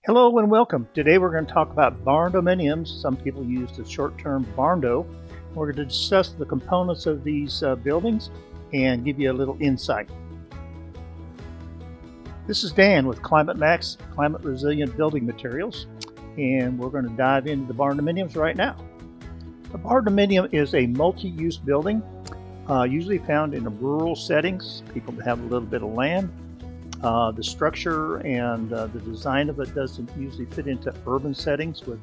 Hello and welcome. Today we're going to talk about Barndominiums. Some people use the short term Barndo. We're going to discuss the components of these buildings and give you a little insight. This is Dan with MAXZ, Climate Resilient Building Materials, and we're going to dive into the Barndominiums right now. A barndominium is a multi-use building, usually found in rural settings, people that have a little bit of land. The structure and the design of it doesn't usually fit into urban settings with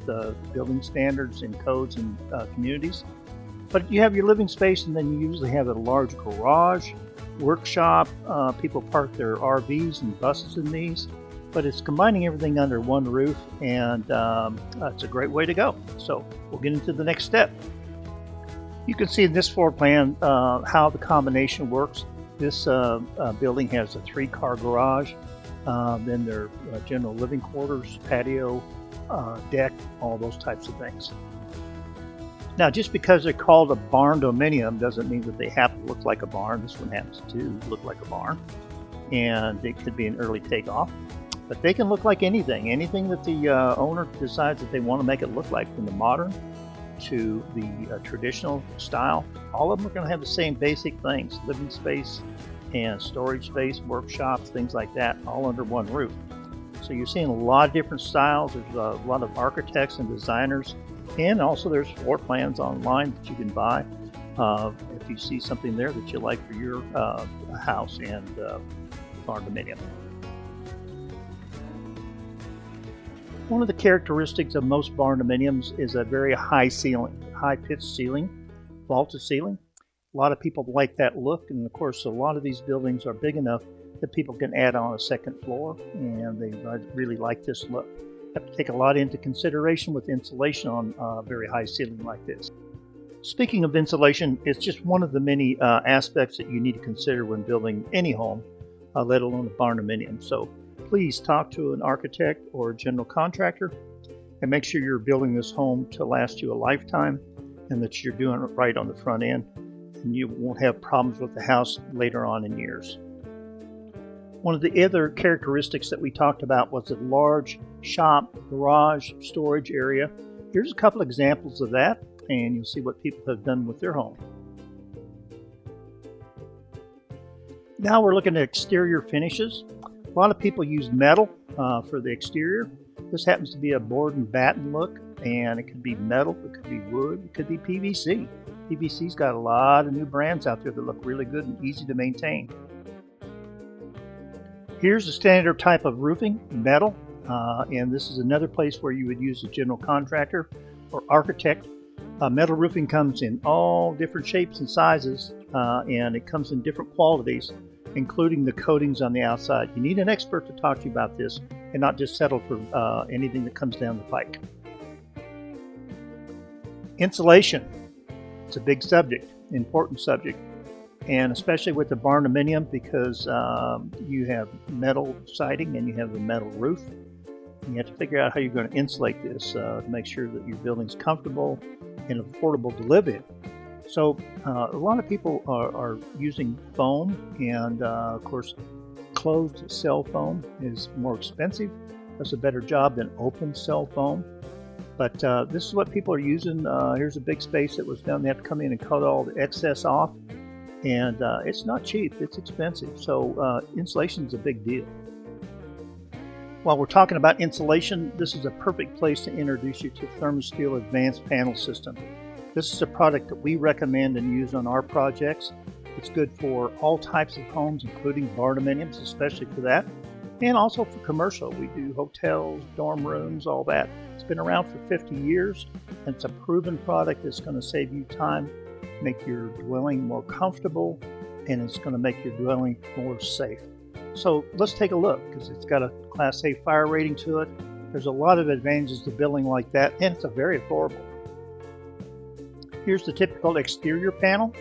building standards and codes and communities. But you have your living space, and then you usually have a large garage, workshop. People park their RVs and buses in these, but it's combining everything under one roof, and it's a great way to go. So we'll get into the next step. You can see in this floor plan how the combination works. This building has a 3-car garage, then their general living quarters, patio, deck, all those types of things. Now, just because they're called a barndominium doesn't mean that they have to look like a barn. This one happens to look like a barn, and it could be an early takeoff. But they can look like anything that the owner decides that they want to make it look like, from the modern to the traditional style. All of them are going to have the same basic things: living space and storage space, workshops, things like that, all under one roof. So you're seeing a lot of different styles. There's a lot of architects and designers, and also there's floor plans online that you can buy if you see something there that you like for your house and barndominium. One of the characteristics of most barndominiums is a very high ceiling, high-pitched ceiling, vaulted ceiling. A lot of people like that look, and of course a lot of these buildings are big enough that people can add on a second floor, and they really like this look. You have to take a lot into consideration with insulation on a very high ceiling like this. Speaking of insulation, it's just one of the many aspects that you need to consider when building any home, let alone a barndominium. So please talk to an architect or a general contractor and make sure you're building this home to last you a lifetime, and that you're doing it right on the front end, and you won't have problems with the house later on in years. One of the other characteristics that we talked about was a large shop, garage, storage area. Here's a couple examples of that, and you'll see what people have done with their home. Now we're looking at exterior finishes. A lot of people use metal for the exterior. This happens to be a board and batten look, and it could be metal, it could be wood, it could be PVC. PVC's got a lot of new brands out there that look really good and easy to maintain. Here's a standard type of roofing, metal, and this is another place where you would use a general contractor or architect. Metal roofing comes in all different shapes and sizes, and it comes in different qualities, including the coatings on the outside. You need an expert to talk to you about this, and not just settle for anything that comes down the pike. Insulation. It's a big subject, important subject, and especially with the barndominium, because you have metal siding and you have the metal roof. You have to figure out how you're going to insulate this to make sure that your building's comfortable and affordable to live in. So a lot of people are using foam, and of course closed cell foam is more expensive. Does a better job than open cell foam. But this is what people are using. Here's a big space that was done. They have to come in and cut all the excess off, and it's not cheap, it's expensive. So insulation is a big deal. While we're talking about insulation, this is a perfect place to introduce you to ThermoSteel Advanced Panel System. This is a product that we recommend and use on our projects. It's good for all types of homes, including barndominiums, especially for that, and also for commercial. We do hotels, dorm rooms, all that. It's been around for 50 years, and it's a proven product that's going to save you time, make your dwelling more comfortable, and it's going to make your dwelling more safe. So let's take a look, because it's got a Class A fire rating to it. There's a lot of advantages to building like that, and it's very affordable. Here's the typical exterior panel.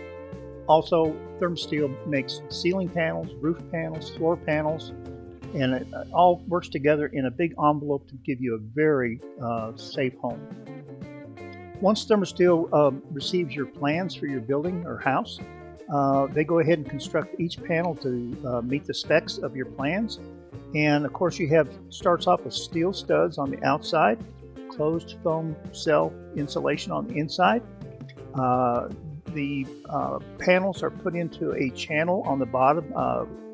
Also, ThermoSteel makes ceiling panels, roof panels, floor panels, and it all works together in a big envelope to give you a very safe home. Once ThermoSteel receives your plans for your building or house, They go ahead and construct each panel to meet the specs of your plans, And of course you have, starts off with steel studs on the outside, closed foam cell insulation on the inside. The panels are put into a channel on the bottom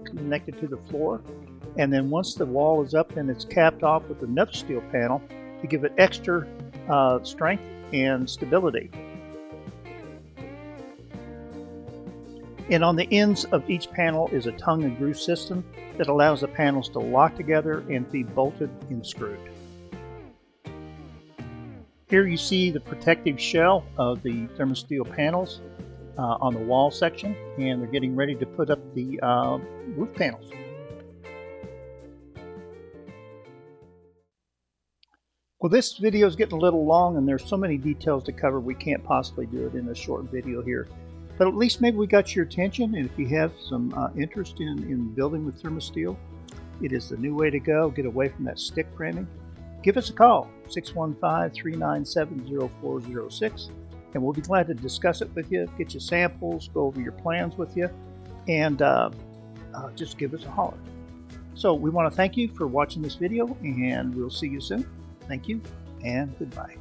connected to the floor, and then once the wall is up, then it's capped off with another steel panel to give it extra strength and stability. And on the ends of each panel is a tongue and groove system that allows the panels to lock together and be bolted and screwed. Here you see the protective shell of the thermosteel panels on the wall section, and they're getting ready to put up the roof panels. Well, this video is getting a little long, and there's so many details to cover we can't possibly do it in a short video here. But at least maybe we got your attention, and if you have some interest in building with thermosteel, it is the new way to go. Get away from that stick framing. Give us a call, 615-397-0406, and we'll be glad to discuss it with you, get you samples, go over your plans with you, and just give us a holler. So we want to thank you for watching this video, and we'll see you soon. Thank you, and goodbye.